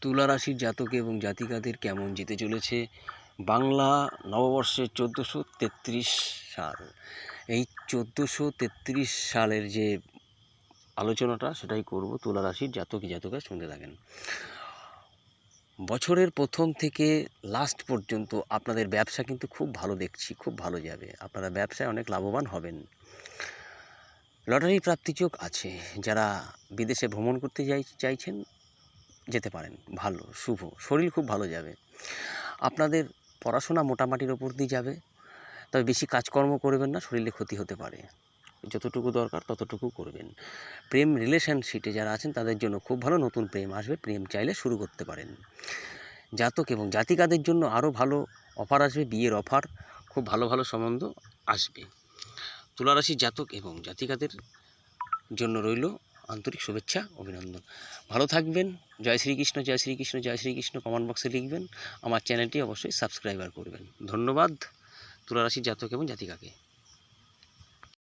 তুলা রাশির জাতক এবং জাতিকাদের কেমন যেতে চলেছে বাংলা নববর্ষের 1433 সাল। এই 1433 সালের যে আলোচনাটা সেটাই করব। তুলা রাশির জাতক জাতিকা শুনতে থাকেন। বছরের প্রথম থেকে লাস্ট পর্যন্ত আপনাদের ব্যবসা কিন্তু খুব ভালো দেখছি, খুব ভালো যাবে। আপনারা ব্যবসায় অনেক লাভবান হবেন। লটারি প্রাপ্তিযোগ আছে। যারা বিদেশে ভ্রমণ করতে চাইছেন যেতে পারেন, ভালো শুভ। শরীর খুব ভালো যাবে। আপনাদের পড়াশোনা মোটামুটির ওপর দিয়ে যাবে, তবে বেশি কাজকর্ম করবেন না, শরীরে ক্ষতি হতে পারে। যতটুকু দরকার ততটুকু করবেন। প্রেম রিলেশনশিপে যারা আছেন তাদের জন্য খুব ভালো, নতুন প্রেম আসবে, প্রেম চাইলে শুরু করতে পারেন। জাতক এবং জাতিকাদের জন্য আরও ভালো অফার আসবে, বিয়ের অফার, খুব ভালো ভালো সম্বন্ধ আসবে। তুলারাশি জাতক এবং জাতিকাদের জন্য রইল আন্তরিক শুভেচ্ছা, অভিনন্দন। ভালো থাকবেন। জয় শ্রীকৃষ্ণ, জয় শ্রীকৃষ্ণ, জয় শ্রীকৃষ্ণ কমেন্ট বক্সে লিখবেন। আমার চ্যানেলটি অবশ্যই সাবস্ক্রাইবার করবেন। ধন্যবাদ তুলারাশি জাতক এবং জাতিকাকে।